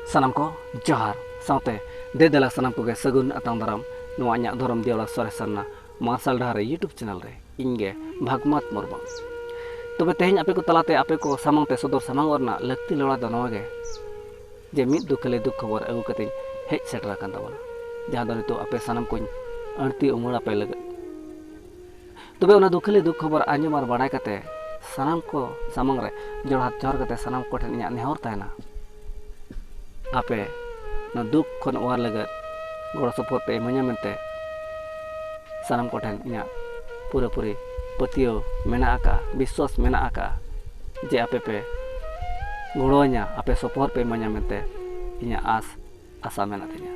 Sanam ko johar saute dedela sanam ko ge sagun atang daram noa nyak dorom diawla soresana masal dhare YouTube channel re inge bhagmat morbang. Tobe tehnya ape ko talate ape ko samang te sodor samang orna lakti lola do noa ge je mid dukale duk khobor agu kating hej setera kan tabona jahan do nitu ape sanam ko arti umur ape lag. Tobe ona dukale duk khobor anjom ar badai kate sanam ko samang re jorhat jor kate sanam ko ten inya nehor tahena ape na duk kon war lagat goro support pe emanya mente sanam ko ten inya pura puri patio mena aka biswas mena aka je ape pe goronya ape support pe emanya mente inya asa mena tinya.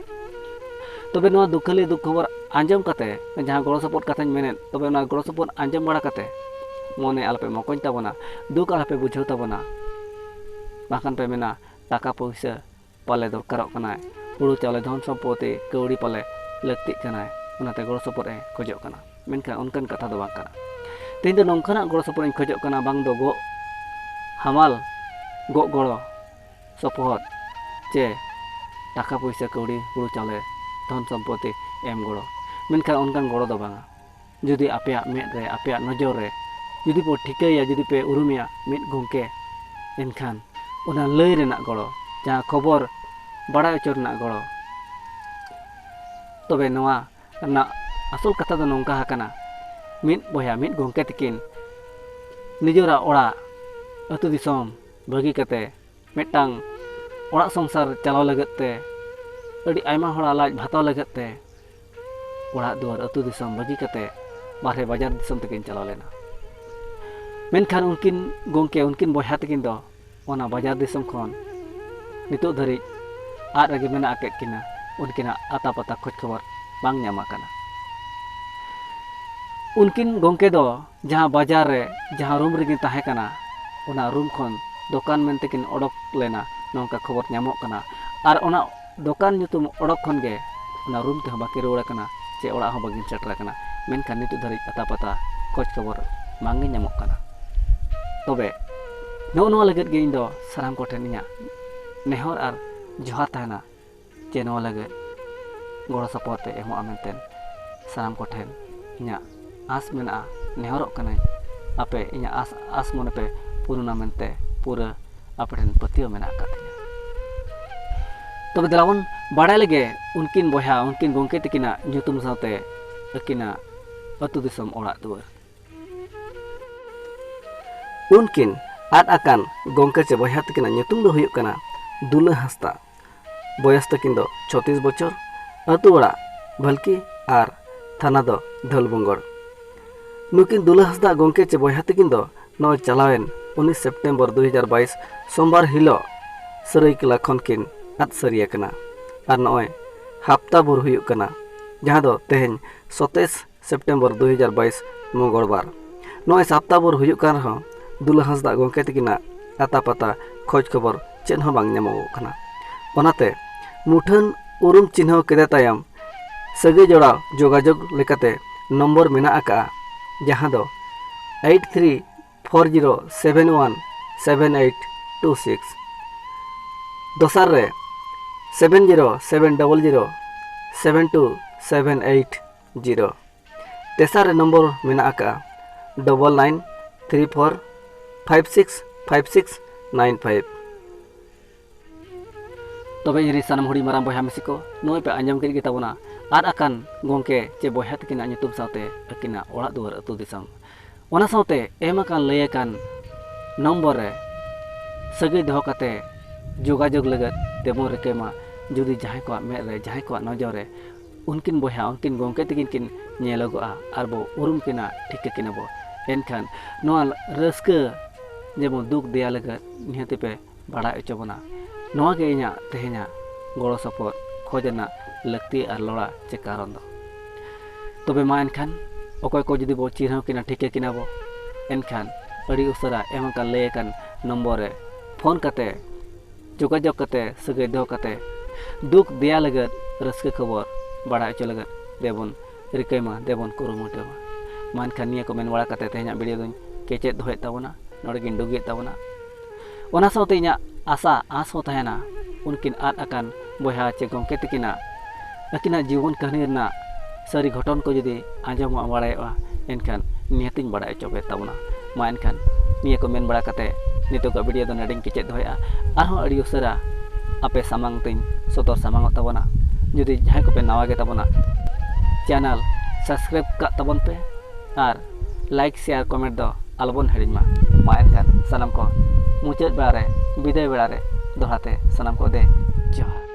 Tobe noa dukali duk khobor anjom kate jahan goro support katanya menet tobe na goro support anjom bada kate mone alpe mokoñ tabona duk alpe bujhau tabona bahkan pe mena taka puisa pale dorkarok kana huru chawle dhon sampoti kaudi pale lakti kana onate goro support e khojok kana menkan onkan katha do bang kana tein do nongkana goro support e khojok kana bang do go hamal go goro support je taka puisa kaudi huru chawle dhon sampoti em goro menkan onkan goro do bang judi apeak med re apeak nojor re judi po thikaya judi pe urumia mid gongke enkan ona lay renak goro jahan khobor badai ochor renak goro. Tobe noa na asol katha do nongka hakana mid boya mid gongke tikin nijora ora atu disom bagi kate metang ora songsar chalaw lagat te adi aima hora laj bhataw lagat te ora duar atu disom bagi kate barhe bajar disom tikin chalaw lena. Menkan unkin gongke unkin boya tikin do ona bajar disom khon nitok dhari ad lagi mena akek kina unkina atapata khoj khobor bang nyama kana. Unkin gongke do jahan bajar re jahan room regi tahe kana ona room khon dokan mentekin odok lena nongka khobor nyamok kana ar ona dokan nyutum odok khon ge ona room te baki ruwara kana che orak ho bagin setera kana menkan nitok dhari atapata khoj khobor bang nyamok kana. Tobe noa lagat ge indo saram ko ten inya nehor ar johar tahena je noa lagat goro support pe emo amenten saram ko ten inya as mena nehorok kana ape inya as mone pe puruna mente pura ape ten patio mena katnya. Tobe delawon badai lege unkin boya unkin gongke tikina nyutum saute akina atu disom orak duar. Unkin ad akan gongke ce boya tikina nyutum do huyuk kana Dula Hasda boyas takin do 36 bochor atu orak Bhalki ar thana do Dholbongor. Nukin Dula Hasda gongke ce boya takin do no chalawen 19 September 2022 sombar hilo Saraikela khon kin ad sariya kana ar noy hafta bhur huyuk kana jahan do teheny 27 September 2022 mongolbar noy hafta bhur huyuk kan rho Dula Hasda gongke tikina atapata khoj khobor chen ho bang nyamogok kana. Onate muthan urum chinhaw kede tayam sagai jodaw jogajog lekate nombor mena aka jahan do 8340717826 dosar re 7070072780 tesar re nombor mena aka 9934565695. Tobe iri sanam hudi marang boya mesiko noi pe anjam kiri kita bona ad akan gongke ce boya tikina nyutum saute akina orak duar atu disang ona saute emakan layakan nomor re sagai doho kate jogajog lagat demo rekema judi jahay ko me re jahay ko nojor re unkin boya unkin gongke tikin kin nyelogoa arbo urum kina thik kina bo enkan noa raska jemon duk deya lagat nihati pe badai ocho bona noa ge inya tehenya goro support khojana lakti ar lora che karon do. Tobe ma enkan okoy ko judi bo chirhaw kina thike kina bo enkan adi usara emakan layakan nombor re phone kate jogajog kate sagai do kate duk deya lagat raska khobor badai ocho lagat debon rikaima debon kurumuta mankan niya komen wala kate tehenya video duñ kecet dohet tabona nodegin dugi tabona ona saute inya asa as ho tahena उनकिन आद अकान बयहा चे गंके तकिना अकिना जीवन कहानी रना सारी घटन को जुदी आंजम बाड़ायोआ एनखान निहतिन बाड़ाय चोबे ताबना मा एनखान निया को main बड़ा कते नितोग वीडियो दो नेडिंग केचेद दोया आरहों अड़ी उसरा आपे सामांग तिन सदर सामांग ताबना जुदी जहां को पे नवा गे ताबना चैनल सब्सक्राइब का ताबन पे और लाइक शेयर कमेंट दो आलबन हेडिंग मा एनखान सनम को मुचाद बेड़ा रे विदाय बेड़ा रे दोहराते सनम को दे जोहार।